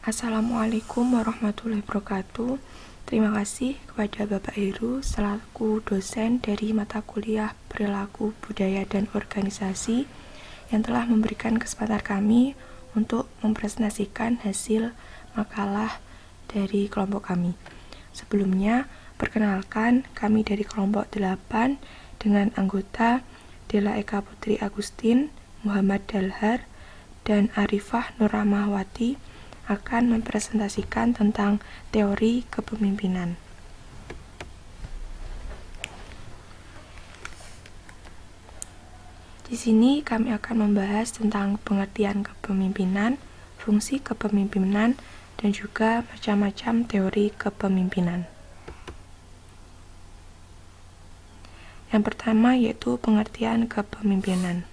Assalamualaikum warahmatullahi wabarakatuh. Terima kasih kepada Bapak Heru selaku dosen dari mata kuliah Perilaku Budaya dan Organisasi yang telah memberikan kesempatan kami untuk mempresentasikan hasil makalah dari kelompok kami. Sebelumnya, perkenalkan kami dari kelompok 8 dengan anggota Dela Eka Putri Agustin, Muhammad Dalhar, dan Arifah Nurrahmawati akan mempresentasikan tentang teori kepemimpinan. Di sini kami akan membahas tentang pengertian kepemimpinan, fungsi kepemimpinan, dan juga macam-macam teori kepemimpinan. Yang pertama yaitu pengertian kepemimpinan.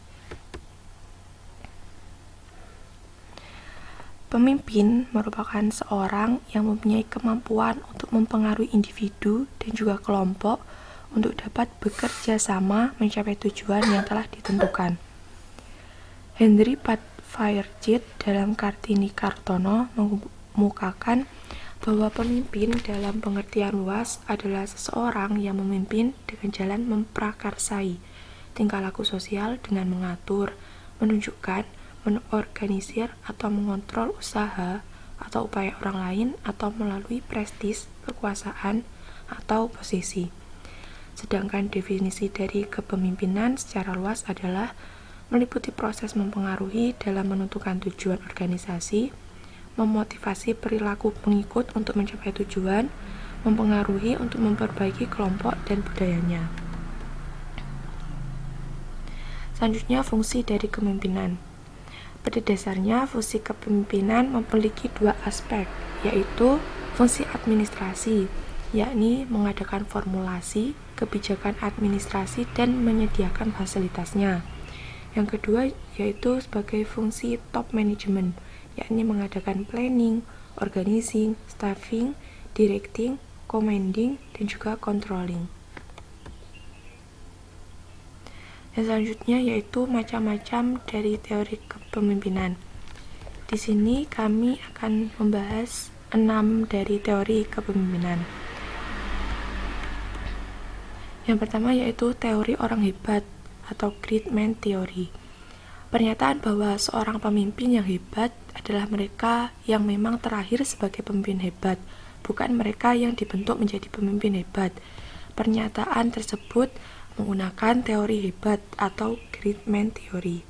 Pemimpin merupakan seorang yang mempunyai kemampuan untuk mempengaruhi individu dan juga kelompok untuk dapat bekerja sama mencapai tujuan yang telah ditentukan. Henry Fairchild dalam Kartini Kartono mengemukakan bahwa pemimpin dalam pengertian luas adalah seseorang yang memimpin dengan jalan memprakarsai tingkah laku sosial dengan mengatur, menunjukkan, mengorganisir atau mengontrol usaha atau upaya orang lain atau melalui prestis, kekuasaan, atau posisi. Sedangkan definisi dari kepemimpinan secara luas adalah meliputi proses mempengaruhi dalam menentukan tujuan organisasi, memotivasi perilaku pengikut untuk mencapai tujuan, mempengaruhi untuk memperbaiki kelompok dan budayanya. Selanjutnya, fungsi dari kepemimpinan. Pada dasarnya, fungsi kepemimpinan memiliki dua aspek, yaitu fungsi administrasi, yakni mengadakan formulasi, kebijakan administrasi, dan menyediakan fasilitasnya. Yang kedua, yaitu sebagai fungsi top management, yakni mengadakan planning, organizing, staffing, directing, commanding, dan juga controlling. Yang selanjutnya yaitu macam-macam dari teori kepemimpinan. Di sini kami akan membahas 6 dari teori kepemimpinan. Yang pertama yaitu teori orang hebat atau great man theory. Pernyataan bahwa seorang pemimpin yang hebat adalah mereka yang memang terakhir sebagai pemimpin hebat, bukan mereka yang dibentuk menjadi pemimpin hebat. Pernyataan tersebut menggunakan teori hebat atau great man theory.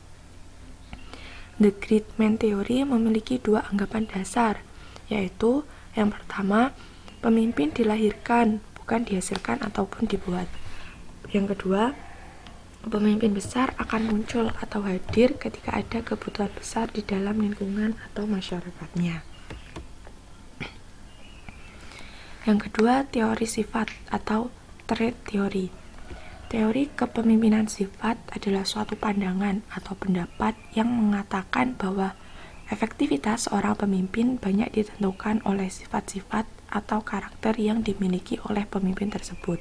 The great man theory memiliki dua anggapan dasar, yaitu yang pertama, pemimpin dilahirkan, bukan dihasilkan ataupun dibuat. Yang kedua, pemimpin besar akan muncul atau hadir ketika ada kebutuhan besar di dalam lingkungan atau masyarakatnya. Yang kedua, teori sifat atau trait theory. Teori kepemimpinan sifat adalah suatu pandangan atau pendapat yang mengatakan bahwa efektivitas seorang pemimpin banyak ditentukan oleh sifat-sifat atau karakter yang dimiliki oleh pemimpin tersebut.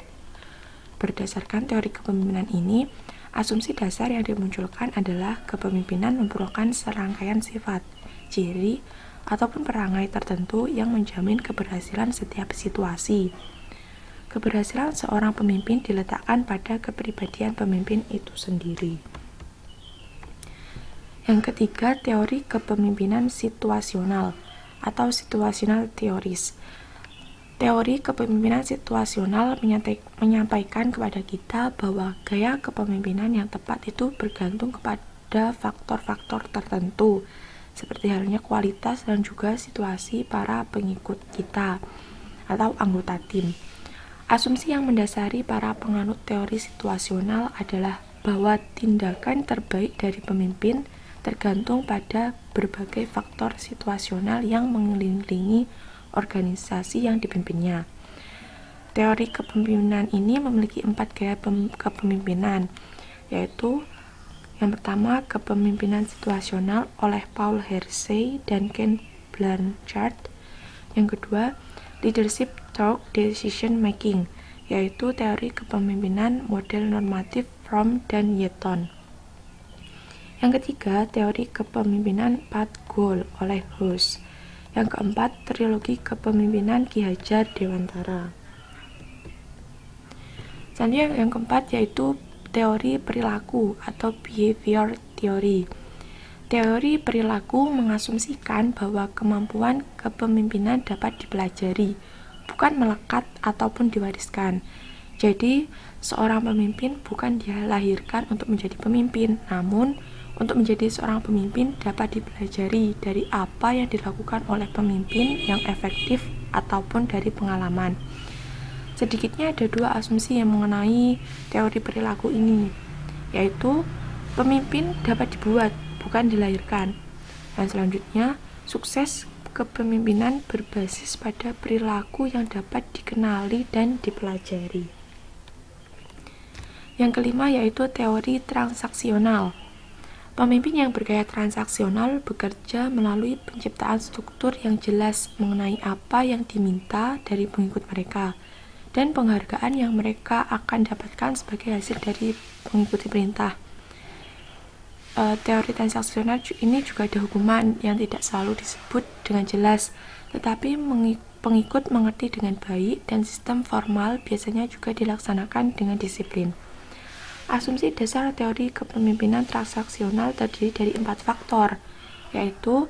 Berdasarkan teori kepemimpinan ini, asumsi dasar yang dimunculkan adalah kepemimpinan merupakan serangkaian sifat, ciri, ataupun perangai tertentu yang menjamin keberhasilan setiap situasi. Keberhasilan seorang pemimpin diletakkan pada kepribadian pemimpin itu sendiri. Yang ketiga, teori kepemimpinan situasional atau situational theories. Teori kepemimpinan situasional menyampaikan kepada kita bahwa gaya kepemimpinan yang tepat itu bergantung kepada faktor-faktor tertentu, seperti halnya kualitas dan juga situasi para pengikut kita atau anggota tim. Asumsi yang mendasari para penganut teori situasional adalah bahwa tindakan terbaik dari pemimpin tergantung pada berbagai faktor situasional yang mengelilingi organisasi yang dipimpinnya. Teori kepemimpinan ini memiliki 4 gaya kepemimpinan, yaitu yang pertama, kepemimpinan situasional oleh Paul Hersey dan Ken Blanchard. Yang kedua, leadership through decision making, yaitu teori kepemimpinan model normatif Fromm dan Yeaton. Yang ketiga, teori kepemimpinan path goal oleh Hus. Yang keempat, trilogi kepemimpinan Ki Hajar Dewantara. Selanjutnya yang keempat yaitu teori perilaku atau behavior theory. Teori perilaku mengasumsikan bahwa kemampuan kepemimpinan dapat dipelajari, bukan melekat ataupun diwariskan. Jadi, seorang pemimpin bukan dilahirkan untuk menjadi pemimpin, namun untuk menjadi seorang pemimpin dapat dipelajari dari apa yang dilakukan oleh pemimpin yang efektif ataupun dari pengalaman. Sedikitnya ada dua asumsi yang mengenai teori perilaku ini, yaitu pemimpin dapat dibuat, bukan dilahirkan. Dan selanjutnya, sukses kepemimpinan berbasis pada perilaku yang dapat dikenali dan dipelajari. Yang kelima yaitu teori transaksional. Pemimpin yang bergaya transaksional bekerja melalui penciptaan struktur yang jelas mengenai apa yang diminta dari pengikut mereka dan penghargaan yang mereka akan dapatkan sebagai hasil dari mengikuti perintah. Teori transaksional ini juga ada hukuman yang tidak selalu disebut dengan jelas, tetapi pengikut mengerti dengan baik dan sistem formal biasanya juga dilaksanakan dengan disiplin. Asumsi dasar teori kepemimpinan transaksional terdiri dari 4 faktor, yaitu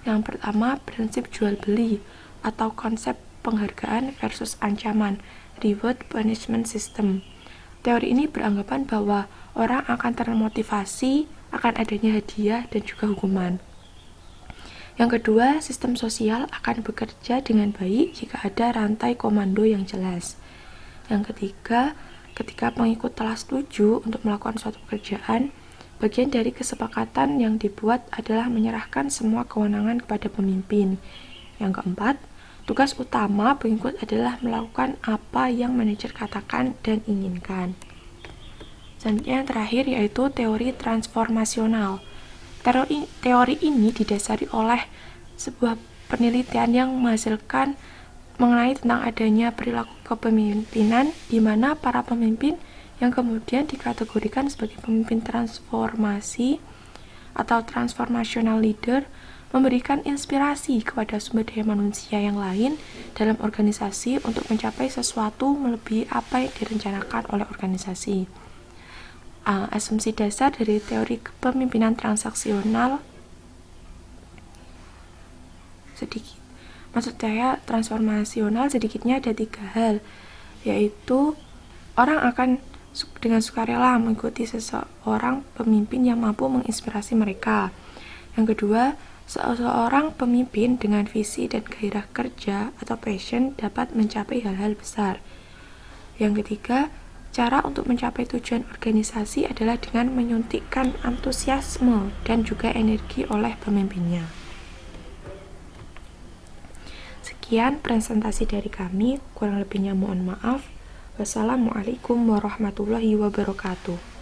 yang pertama prinsip jual beli atau konsep penghargaan versus ancaman, reward punishment system. Teori ini beranggapan bahwa orang akan termotivasi akan adanya hadiah dan juga hukuman. Yang kedua, sistem sosial akan bekerja dengan baik jika ada rantai komando yang jelas. Yang ketiga, ketika pengikut telah setuju untuk melakukan suatu pekerjaan, bagian dari kesepakatan yang dibuat adalah menyerahkan semua kewenangan kepada pemimpin. Yang keempat, tugas utama pengikut adalah melakukan apa yang manajer katakan dan inginkan. Selanjutnya yang terakhir yaitu teori transformasional. Teori ini didasari oleh sebuah penelitian yang menghasilkan mengenai tentang adanya perilaku kepemimpinan di mana para pemimpin yang kemudian dikategorikan sebagai pemimpin transformasi atau transformational leader memberikan inspirasi kepada sumber daya manusia yang lain dalam organisasi untuk mencapai sesuatu melebihi apa yang direncanakan oleh organisasi. Asumsi dasar dari teori kepemimpinan transaksional transformasional sedikitnya ada 3 hal, yaitu orang akan dengan sukarela mengikuti seseorang pemimpin yang mampu menginspirasi mereka. Yang kedua, seseorang pemimpin dengan visi dan gairah kerja atau passion dapat mencapai hal-hal besar. Yang ketiga, cara untuk mencapai tujuan organisasi adalah dengan menyuntikkan antusiasme dan juga energi oleh pemimpinnya. Sekian presentasi dari kami, kurang lebihnya mohon maaf. Wassalamualaikum warahmatullahi wabarakatuh.